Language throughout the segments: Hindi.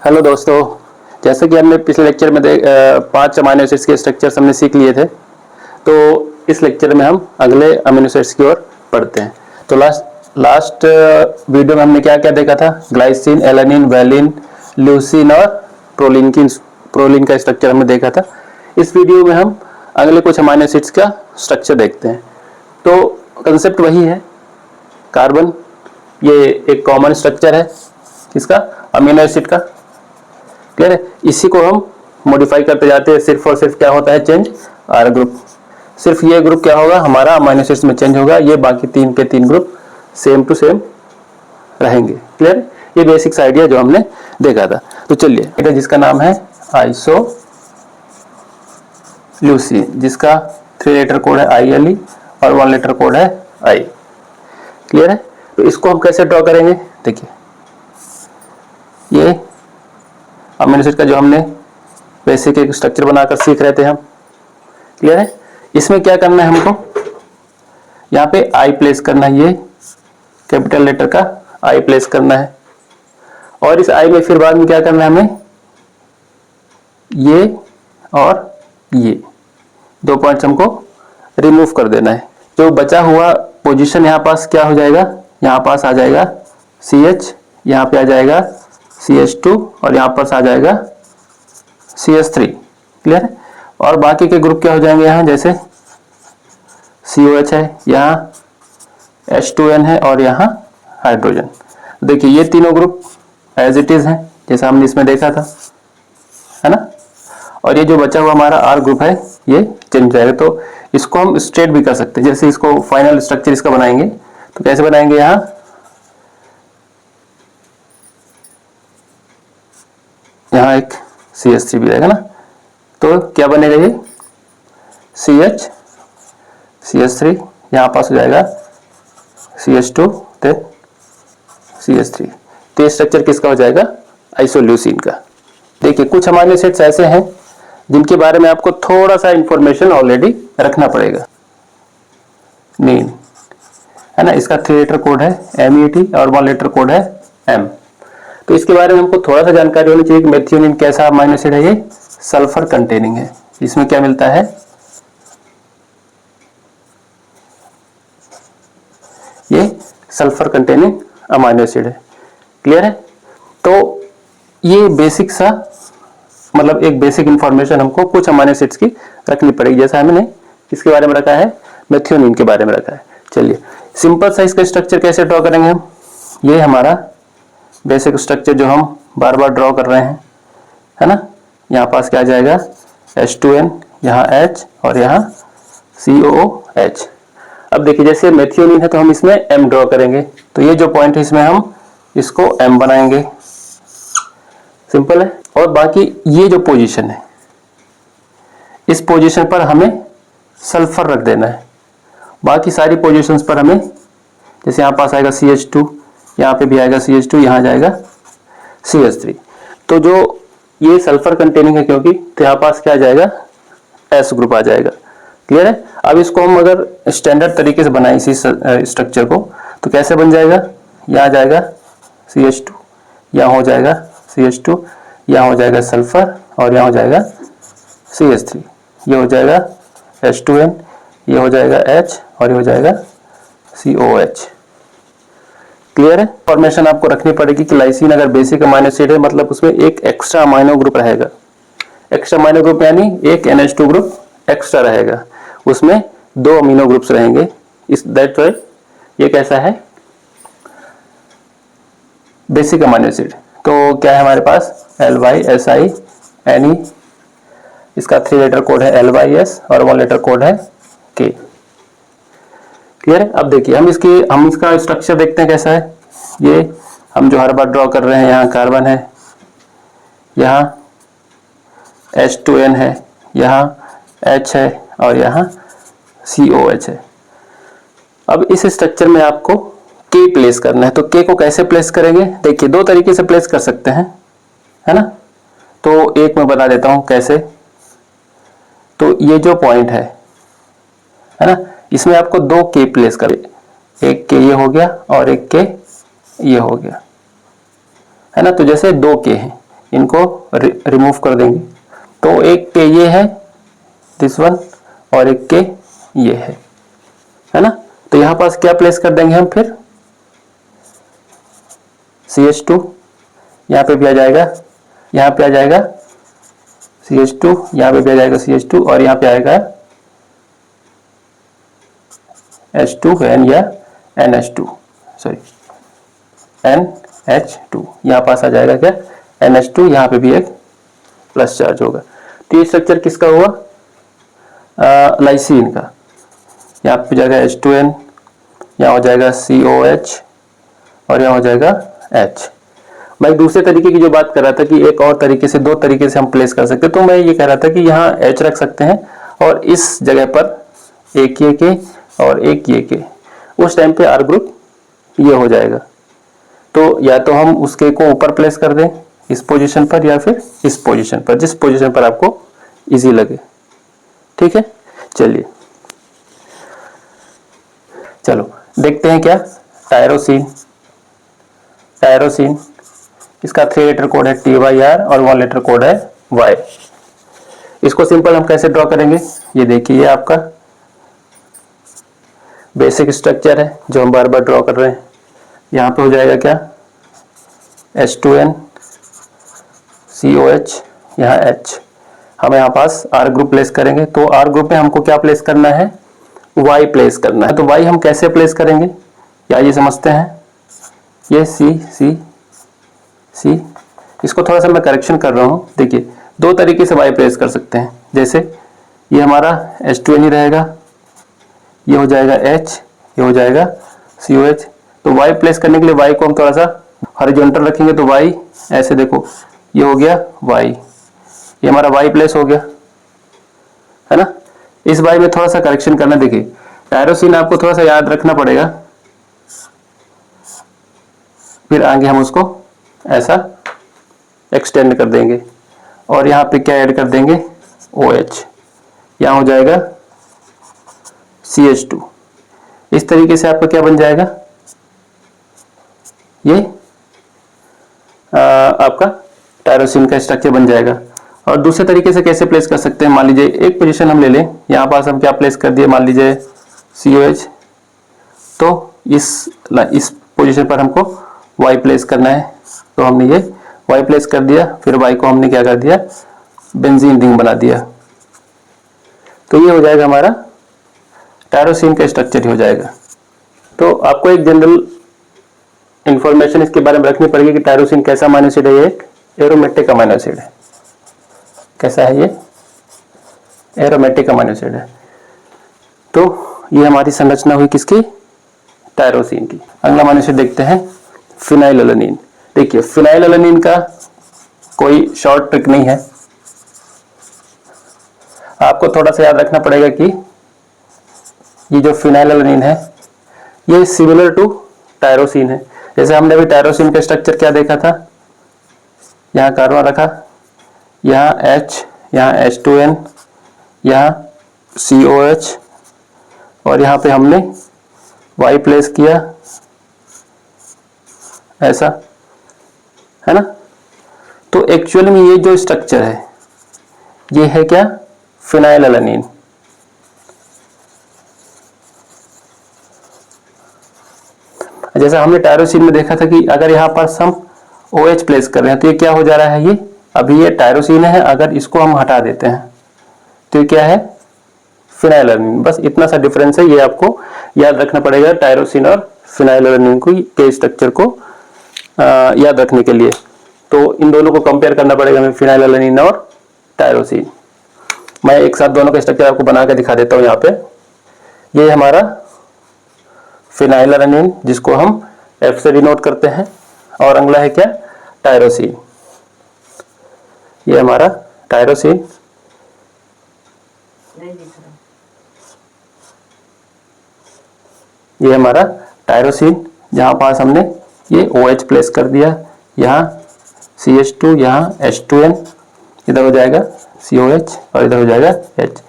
हेलो दोस्तों, जैसे कि हमने पिछले लेक्चर में 5 अमीनो एसिड्स के स्ट्रक्चर्स हमने सीख लिए थे। तो इस लेक्चर में हम अगले अमीनो एसिड्स की ओर बढ़ते हैं। तो लास्ट वीडियो में हमने क्या क्या देखा था? ग्लाइसिन, एलानिन, वैलिन, ल्यूसीन और प्रोलिन का स्ट्रक्चर हमने देखा था। इस वीडियो में हम अगले कुछ अमीनो एसिड्स का स्ट्रक्चर देखते हैं। तो कंसेप्ट वही है, कार्बन ये एक कॉमन स्ट्रक्चर है किसका? अमीनो एसिड का। क्लियर है? इसी को हम मॉडिफाई करते जाते हैं। सिर्फ और सिर्फ क्या होता है? Change R group. सिर्फ ये ग्रुप क्या होगा? हमारा अमीनो एसिड्स में चेंज होगा। ये बाकी 3 के 3 ग्रुप सेम टू सेम रहेंगे। क्लियर? ये बेसिक्स आइडिया जो हमने देखा था। तो चलिए, जिसका नाम है आइसोल्यूसिन, जिसका 3 लेटर कोड है ILE और 1 लेटर कोड है I। क्लियर है? तो इसको हम कैसे ड्रॉ करेंगे? देखिए, ये अमीनो एसिड का जो हमने बेसिक एक स्ट्रक्चर बनाकर सीख रहे थे हम। क्लियर है? इसमें क्या करना है हमको? यहाँ पे I प्लेस करना है, ये कैपिटल लेटर का I प्लेस करना है। और इस I में फिर बाद में क्या करना है हमें? ये और ये 2 पॉइंट्स हमको रिमूव कर देना है। जो बचा हुआ पोजीशन यहाँ पास क्या हो जाएगा? यहाँ पास आ जाएगा CH, यहाँ पे आ जाएगा CH2 और यहाँ पर आ जाएगा CH3। क्लियर है? और बाकी के ग्रुप क्या हो जाएंगे? यहाँ जैसे COH है, यहाँ H2N है और यहाँ हाइड्रोजन। देखिए, ये तीनों ग्रुप एज इट इज हैं जैसा हमने इसमें देखा था, है ना। और ये जो बचा हुआ हमारा R ग्रुप है ये चेंज हो जाएगा। तो इसको हम स्ट्रेट भी कर सकते हैं। जैसे इसको फाइनल स्ट्रक्चर इसका बनाएंगे तो कैसे बनाएंगे? यहाँ एक CH3 भी रहेगा ना। तो क्या बनेगा? ये CH3, यहाँ पास हो जाएगा CH2 देन CH3। तो ये स्ट्रक्चर किसका हो जाएगा? आइसोल्यूसिन का। देखिए, कुछ अमीनो एसिड्स ऐसे हैं जिनके बारे में आपको थोड़ा सा इंफॉर्मेशन ऑलरेडी रखना पड़ेगा। नीन है ना, इसका 3 लेटर कोड है MET और 1 लेटर कोड है M। तो इसके बारे में हमको थोड़ा सा जानकारी होनी चाहिए कि मेथियोनिन कैसा अमीनो एसिड है? ये सल्फर कंटेनिंग है। इसमें क्या मिलता है? ये सल्फर कंटेनिंग अमीनो एसिड है। क्लियर है? तो ये बेसिक सा मतलब एक बेसिक इंफॉर्मेशन हमको कुछ अमीनो एसिड्स की रखनी पड़ेगी, जैसा हमने इसके बारे में रखा है, मेथियोनिन के बारे में रखा है। चलिए, सिंपल सा इसका स्ट्रक्चर कैसे ड्रॉ करेंगे हम? ये हमारा बेसिक स्ट्रक्चर जो हम बार बार ड्रॉ कर रहे हैं, है ना। यहाँ पास क्या आ जाएगा? H2N, यहाँ H और यहाँ COOH। अब देखिए, जैसे मेथियोनिन है तो हम इसमें M ड्रॉ करेंगे। तो ये जो पॉइंट है इसमें हम इसको M बनाएंगे। सिंपल है। और बाकी ये जो पोजीशन है, इस पोजीशन पर हमें सल्फर रख देना है। बाकी सारी पोजीशंस पर हमें, जैसे यहाँ पास आएगा CH2, यहाँ पे भी आएगा CH2, यहाँ जाएगा CH3। तो जो ये सल्फर कंटेनिंग है क्योंकि, तो यहाँ पास क्या आ जाएगा? S ग्रुप आ जाएगा। क्लियर है? अब इसको हम अगर स्टैंडर्ड तरीके से बनाएं इसी स्ट्रक्चर को, तो कैसे बन जाएगा? यहाँ जाएगा CH2, यहाँ हो जाएगा CH2, यहाँ हो जाएगा सल्फर और यहाँ हो जाएगा CH3। ये हो जाएगा H2N, ये हो जाएगा H और ये हो जाएगा COH। क्लियर है? फॉर्मेशन आपको रखनी पड़ेगी कि लाइसिन अगर बेसिक अमीनो एसिड है मतलब उसमें एक एक्स्ट्रा अमीनो ग्रुप रहेगा। एक्स्ट्रा अमीनो ग्रुप यानी एक NH2 ग्रुप एक्स्ट्रा रहेगा, उसमें 2 अमीनो ग्रुप्स रहेंगे। इस दैट वे ये कैसा है? Basic amino acid. तो क्या है हमारे पास? LYSINE, इसका 3 लेटर कोड है LYS और 1 लेटर कोड है K। क्लियर है? अब देखिए, हम इसका स्ट्रक्चर देखते हैं कैसा है। ये हम जो हर बार ड्रॉ कर रहे हैं, यहाँ कार्बन है, यहाँ H2N है, यहाँ H है और यहाँ COH है। अब इस स्ट्रक्चर में आपको K प्लेस करना है। तो K को कैसे प्लेस करेंगे? देखिए, 2 तरीके से प्लेस कर सकते हैं, है ना। तो एक मैं बता देता हूं कैसे। तो ये जो पॉइंट है ना, इसमें आपको 2 K प्लेस करें। एक K ये हो गया और एक K ये हो गया, है ना। तो जैसे 2 K हैं, इनको रिमूव कर देंगे। तो एक के ये है दिस वन और एक के ये है ना। तो यहां पास क्या प्लेस कर देंगे हम फिर CH2, यहां पे भी आ जाएगा, यहां पे आ जाएगा CH2, यहां पे भी आ जाएगा CH2 और यहां पे आएगा H2N या NH2 सॉरी NH2, यहां पास आ जाएगा क्या NH2, यहां पे भी एक प्लस चार्ज होगा। तो ये स्ट्रक्चर किसका हुआ लाइसीन का। यहाँ पे जाएगा H2N, यहाँ हो जाएगा COH और यहाँ हो जाएगा H। मैं दूसरे तरीके की जो बात कर रहा था कि एक और तरीके से, दो तरीके से हम प्लेस कर सकते हैं, तो मैं ये कह रहा था कि यहाँ H रख सकते हैं और इस जगह पर एक ये के और एक ये के, उस टाइम पे R ग्रुप ये हो जाएगा। तो या तो हम उसके को ऊपर प्लेस कर दें इस पोजीशन पर या फिर इस पोजीशन पर, जिस पोजीशन पर आपको इजी लगे। ठीक है, चलिए चलो देखते हैं क्या टायरोसिन। टायरोसिन इसका 3 लेटर कोड है TYR और 1 लेटर कोड है Y। इसको सिंपल हम कैसे ड्रॉ करेंगे, ये देखिए, ये आपका बेसिक स्ट्रक्चर है जो हम बार बार ड्रॉ कर रहे हैं। यहाँ पे हो जाएगा क्या H2N COH, यहाँ H। हम यहाँ पास R ग्रुप प्लेस करेंगे, तो R ग्रुप में हमको क्या प्लेस करना है, Y प्लेस करना है। तो Y हम कैसे प्लेस करेंगे, या ये समझते हैं, ये C, इसको थोड़ा सा मैं करेक्शन कर रहा हूँ। देखिए दो तरीके से Y प्लेस कर सकते हैं, जैसे ये हमारा H2N ही रहेगा, ये हो जाएगा H, ये हो जाएगा COH। तो Y प्लेस करने के लिए Y को हम थोड़ा सा हॉरिजॉन्टल रखेंगे, तो Y ऐसे देखो, ये हो गया Y, ये हमारा Y प्लेस हो गया, है ना। इस Y में थोड़ा सा करेक्शन करना। देखिए टायरोसिन आपको थोड़ा सा याद रखना पड़ेगा, फिर आगे हम उसको ऐसा एक्सटेंड कर देंगे और यहाँ पे क्या ऐड कर देंगे OH, यहाँ हो जाएगा CH2। इस तरीके से आपका क्या बन जाएगा, ये आपका टायरोसिन का स्ट्रक्चर बन जाएगा। और दूसरे तरीके से कैसे प्लेस कर सकते हैं, मान लीजिए एक पोजीशन हम ले लें, यहाँ पास हम क्या प्लेस कर दिए, मान लीजिए COH, तो इस पोजीशन पर हमको Y प्लेस करना है, तो हमने ये Y प्लेस कर दिया, फिर Y को हमने क्या कर दिया, बेंजीन रिंग बना दिया। तो ये हो जाएगा हमारा टायरोसिन का स्ट्रक्चर ही हो जाएगा। तो आपको एक जनरल इंफॉर्मेशन इसके बारे में रखनी पड़ेगी कि टायरोसिन कैसा अमीनो एसिड है, ये एक एरोमेटिक अमीनो एसिड है। कैसा है ये, एरोमेटिक अमीनो एसिड है। तो ये हमारी संरचना हुई किसकी, टायरोसिन की। अगला अमीनो एसिड देखते हैं फिनाइलएलानिन। देखिए फिनाइलएलानिन का कोई शॉर्ट ट्रिक नहीं है, आपको थोड़ा सा याद रखना पड़ेगा कि ये जो फिनाइलएलानिन है ये सिमिलर टू टायरोसिन है। जैसे हमने अभी टायरोसिन का स्ट्रक्चर क्या देखा था, यहाँ कार्बन रखा, यहाँ H, यहाँ H2N, यहाँ COH और यहाँ पे हमने Y प्लेस किया, ऐसा है ना। तो एक्चुअली में ये जो स्ट्रक्चर है ये है क्या, फिनाइलएलानिन। जैसा हमने टायरोसिन में देखा था कि अगर यहाँ पर हम OH प्लेस कर रहे हैं तो ये क्या हो जा रहा है, ये अभी ये टायरोसिन है, अगर इसको हम हटा देते हैं तो ये क्या है, फिनाइलएलानिन। बस इतना सा डिफरेंस है, ये आपको याद रखना पड़ेगा टायरोसिन और फिनाइलएलानिन को के स्ट्रक्चर को याद रखने के लिए। तो इन दोनों को कंपेयर करना पड़ेगा हमें, फिनाइलएलानिन और टायरोसिन। मैं एक साथ दोनों का स्ट्रक्चर आपको बना के दिखा देता हूँ। यहाँ पे ये हमारा फिनाइलएलानिन जिसको हम F से डिनोट करते हैं, और अगला है क्या, टायरोसिन। ये हमारा टायरोसिन, ये हमारा टायरोसिन, जहां पास हमने ये OH प्लेस कर दिया, यहाँ CH2, यहाँ H2N, इधर हो जाएगा COH और इधर हो जाएगा H।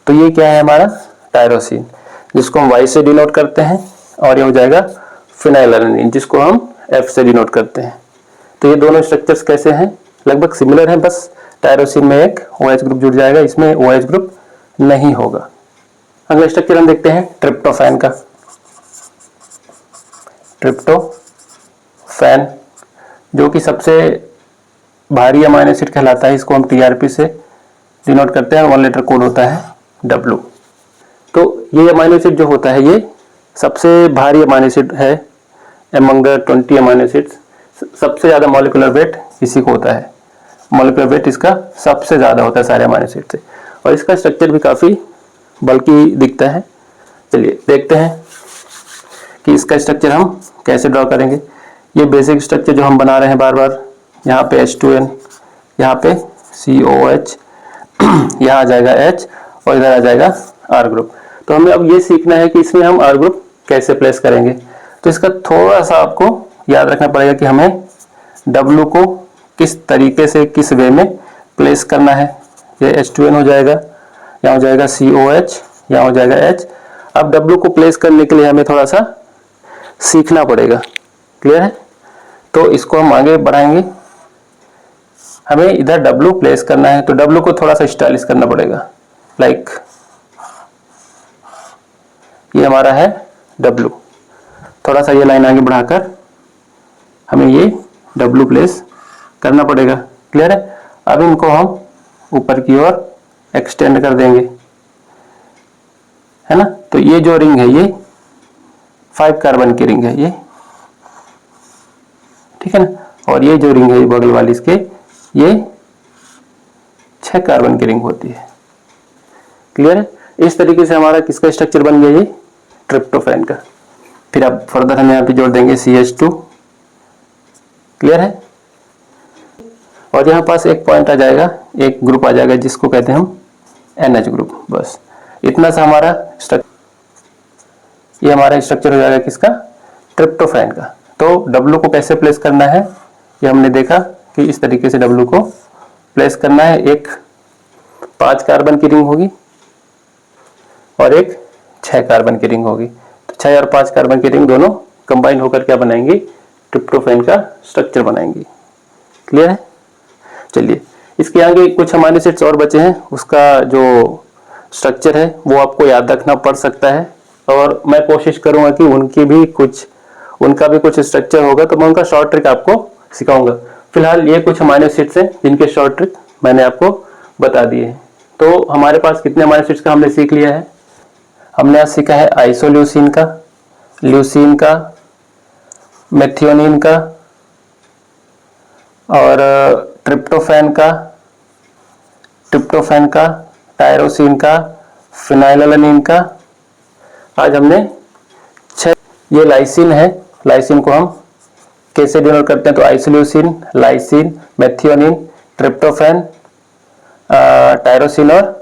तो ये क्या है हमारा टायरोसिन जिसको हम Y से डिनोट करते हैं, और ये हो जाएगा फिनाइलएलानिन जिसको हम F से डिनोट करते हैं। तो ये दोनों स्ट्रक्चर्स कैसे हैं, लगभग सिमिलर है, बस टायरोसिन में एक OH ग्रुप जुड़ जाएगा, इसमें OH ग्रुप नहीं होगा। अगला स्ट्रक्चर हम देखते हैं ट्रिप्टोफैन का। ट्रिप्टोफैन जो कि सबसे भारी अमाइनो एसिड कहलाता है, इसको हम TRP से डिनोट करते हैं, 1 लेटर कोड होता है W। तो ये अमाइनो एसिड जो होता है ये सबसे भारी अमाइनो एसिड है एमंग द 20 अमाइनो एसिड्स। सबसे ज़्यादा मॉलिक्यूलर वेट इसी को होता है, मॉलिक्यूलर वेट इसका सबसे ज़्यादा होता है सारे अमाइनो एसिड से, और इसका स्ट्रक्चर भी काफ़ी बल्कि दिखता है। चलिए देखते हैं कि इसका स्ट्रक्चर हम कैसे ड्रॉ करेंगे। ये बेसिक स्ट्रक्चर जो हम बना रहे हैं बार बार, यहाँ पे H2N, यहाँ पे COH, यहाँ आ जाएगा H और इधर आ जाएगा R ग्रुप। तो हमें अब ये सीखना है कि इसमें हम R ग्रुप कैसे प्लेस करेंगे। तो इसका थोड़ा सा आपको याद रखना पड़ेगा कि हमें W को किस तरीके से, किस वे में प्लेस करना है। ये H2N हो जाएगा, यहाँ हो जाएगा COH, यहाँ हो जाएगा H। अब W को प्लेस करने के लिए हमें थोड़ा सा सीखना पड़ेगा। क्लियर है? तो इसको हम आगे बढ़ाएंगे। हमें इधर W प्लेस करना है, तो W को थोड़ा सा स्टाइलिश करना पड़ेगा। लाइक ये हमारा है W, थोड़ा सा ये लाइन आगे बढ़ाकर हमें ये W प्लेस करना पड़ेगा। क्लियर है? अब इनको हम ऊपर की ओर एक्सटेंड कर देंगे, है ना। तो ये जो रिंग है ये 5 कार्बन की रिंग है ये, ठीक है ना। और ये जो रिंग है ये बगल वाली इसके, ये 6 कार्बन की रिंग होती है। क्लियर है? इस तरीके से हमारा किसका स्ट्रक्चर बन गया, ये ट्रिप्टोफैन का। फिर अब फर्दर हम यहाँ पे जोड़ देंगे CH2। क्लियर है? और यहाँ पास एक पॉइंट आ जाएगा, एक ग्रुप आ जाएगा जिसको कहते हैं हम NH ग्रुप। बस इतना सा हमारा स्ट्रक्चर, ये हमारा स्ट्रक्चर हो जाएगा किसका, ट्रिप्टोफैन का। तो W को कैसे प्लेस करना है ये हमने देखा कि इस तरीके से W को प्लेस करना है। एक 5 कार्बन की रिंग होगी और एक 6 कार्बन की रिंग होगी। तो 6 और 5 कार्बन की रिंग दोनों कंबाइन होकर क्या बनाएंगी, ट्रिप्टोफैन का स्ट्रक्चर बनाएंगी। क्लियर है? चलिए इसके आगे कुछ अमाइनो एसिड्स और बचे हैं, उसका जो स्ट्रक्चर है वो आपको याद रखना पड़ सकता है, और मैं कोशिश करूंगा कि उनका भी कुछ स्ट्रक्चर होगा, तो मैं उनका शॉर्ट ट्रिक आपको सिखाऊंगा। फिलहाल ये कुछ अमाइनो एसिड्स हैं जिनके शॉर्ट ट्रिक मैंने आपको बता दिए हैं। तो हमारे पास कितने अमाइनो एसिड्स का हमने सीख लिया है। हमने आज सीखा है आइसोल्यूसिन का, ल्यूसीन का, मेथियोनिन का, और ट्रिप्टोफैन का, टायरोसिन का, फिनाइलएलनिन का। आज हमने 6। ये लाइसिन है, लाइसिन को हम कैसे डिनोट करते हैं, तो isoleucine, lysine, methionine, tryptophan, tyrosine और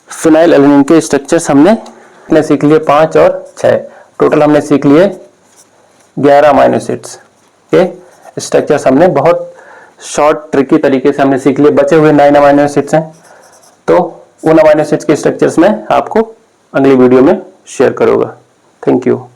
फिनाइलएलनिन के स्ट्रक्चर्स हमने सीख लिए 5 और 6। टोटल हमने सीख लिए 11 अमाइनो एसिड्स के स्ट्रक्चर्स हमने बहुत शॉर्ट ट्रिकी तरीके से हमने सीख लिए। बचे हुए 9 अमाइनो एसिड्स हैं, तो उन अमाइनो एसिड्स के स्ट्रक्चर्स में आपको अगली वीडियो में शेयर करूंगा। Thank you.